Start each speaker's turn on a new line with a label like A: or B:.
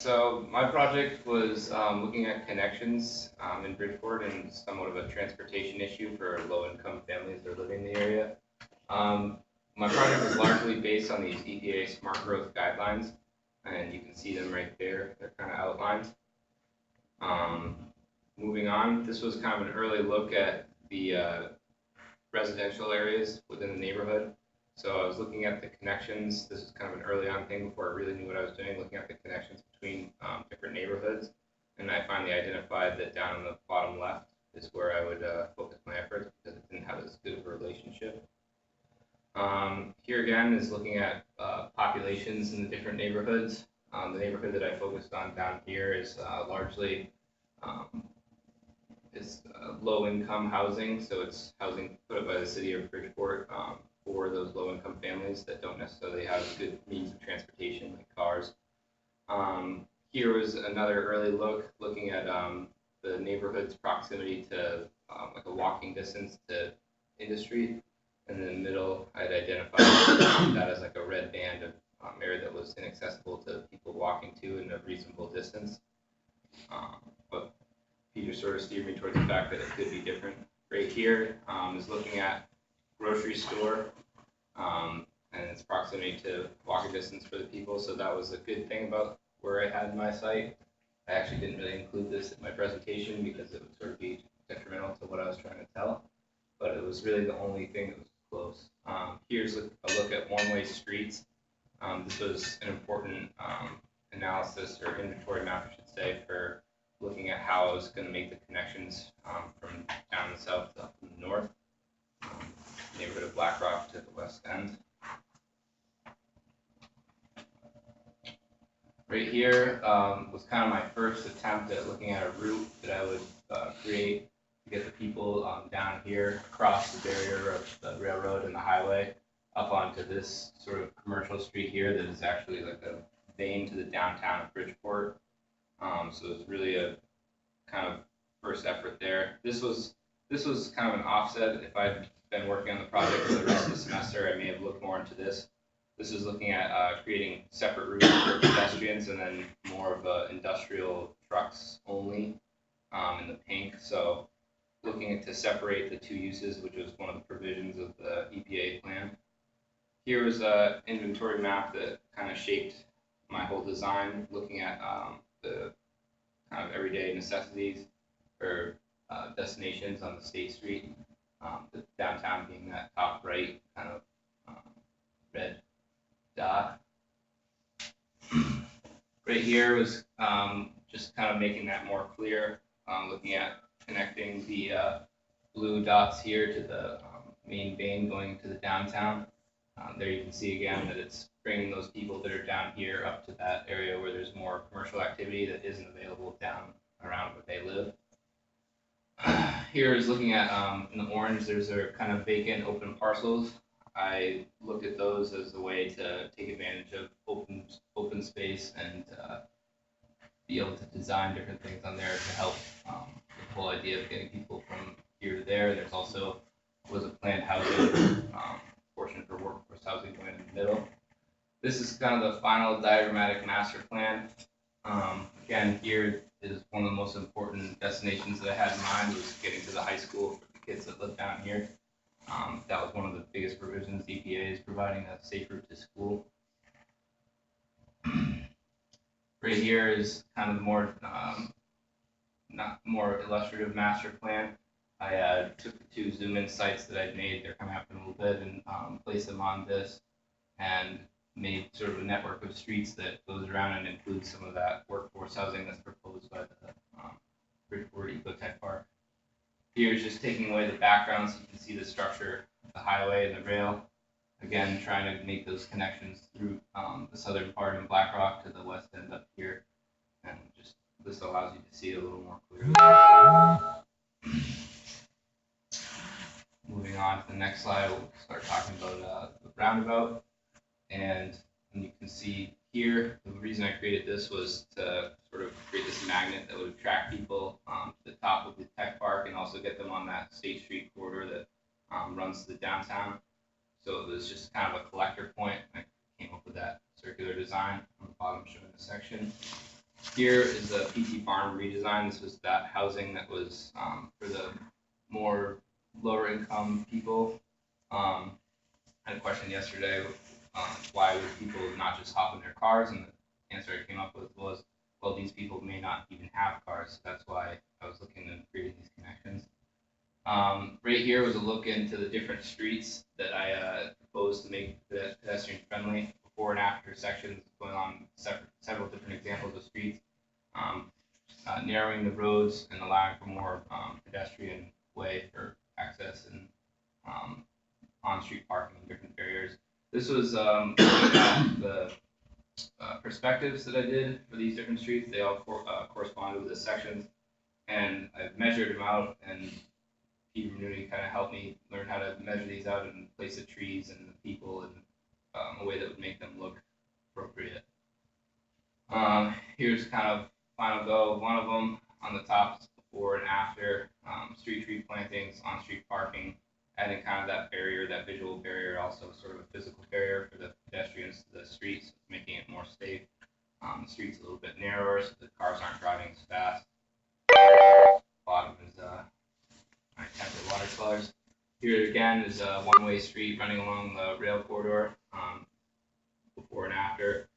A: So my project was looking at connections in Bridgeport and somewhat of a transportation issue for low-income families that are living in the area. Um, my project was largely based on these EPA smart growth guidelines, and you can see them right there. They're kind of outlined. Um, Moving on, this was kind of an early look at the residential areas within the neighborhood. So I was looking at the connections. This was kind of an early on thing before I really knew what I was doing, looking at the connections between different neighborhoods. And I finally identified that down in the bottom left is where I would focus my efforts because it didn't have as good of a relationship. Here again is looking at populations in the different neighborhoods. The neighborhood that I focused on down here is largely um, low income housing, so it's housing put up by the city of Bridgeport for those low income families that don't necessarily have good means of transportation like cars. Here was another early look looking at the neighborhood's proximity to like a walking distance to industry. And in the middle, I'd identified that as like a red band of area that was inaccessible to people walking to in a reasonable distance. But Peter sort of steered me towards the fact that it could be different. Right here is looking at grocery store and its proximity to walking distance for the people. So that was a good thing about where I had my site. I actually didn't really include this in my presentation because it would sort of be detrimental to what I was trying to tell. But it was really the only thing that was close. Here's a look at one-way streets. This was an important analysis or inventory map, I should say, for looking at how I was going to make the connections from down the south to up in the north, neighborhood of Black Rock to the west end. Right here was kind of my first attempt at looking at a route that I would create to get the people down here across the barrier of the railroad and the highway up onto this sort of commercial street here that is actually like a vein to the downtown of Bridgeport. So it's really a kind of first effort there. This was kind of an offset. If I'd been working on the project for the rest of the semester, I may have looked more into this. This is looking at creating separate routes for pedestrians and then more of industrial trucks only in the pink. So looking to separate the two uses, which was one of the provisions of the EPA plan. Here was an inventory map that kind of shaped my whole design, looking at the kind of everyday necessities for destinations on the State Street, the downtown being that top right kind of red dot. Right here was just kind of making that more clear, looking at connecting the blue dots here to the main vein going to the downtown. There you can see again that it's bringing those people that are down here up to that area where there's more commercial activity that isn't available down around where they live. Here is looking at in the orange, there's a kind of vacant open parcels. I looked at those as a way to take advantage of open space and be able to design different things on there to help the whole idea of getting people from here to there. There's also was a planned housing portion for workforce housing going in the middle. This is kind of the final diagrammatic master plan. Again, here is one of the most important destinations that I had in mind was getting to the high school for the kids that live down here. That was one of the biggest provisions EPA is providing a safe route to school. Right here is kind of the more not more illustrative master plan. I took the two zoom in sites that I'd made, they're coming up in a little bit, and placed them on this and made sort of a network of streets that goes around and includes some of that workforce housing that's proposed by the Bridgeport Ecotech Park. Here's just taking away the background so you can see the structure of the highway and the rail. Again, trying to make those connections through the southern part in Black Rock to the west end up here. And just this allows you to see it a little more clearly. Moving on to the next slide, we'll start talking about the roundabout. And you can see here, the reason I created this was to sort of create this magnet that would attract people to the top of the tech park and also get them on that State Street corridor that runs to the downtown. So it was just kind of a collector point. I came up with that circular design on the bottom showing the section. Here is the PT Farm redesign. This was that housing that was for the more lower income people. I had a question yesterday, why would people not just hop in their cars? And the answer I came up with was, well, these people may not even have cars. So that's why I was looking at creating these connections. Right here was a look into the different streets that I proposed to make pedestrian friendly. Before and after sections going on several different examples of streets, um, narrowing the roads and allowing for more pedestrian way for access and on-street parking and different barriers. This was the perspectives that I did for these different streets. They all corresponded with the sections, and I measured them out, and Peter Renuni kind of helped me learn how to measure these out and place the trees and the people in a way that would make them look appropriate. Here's kind of final go of one of them. On the top, before and after, street tree plantings, on-street parking, adding kind of that barrier, that visual barrier, also sort of a physical barrier for the pedestrians to the streets, making it more safe. The street's a little bit narrower, so the cars aren't driving as fast. Bottom is my template watercolors. Here again is a one-way street running along the rail corridor, before and after.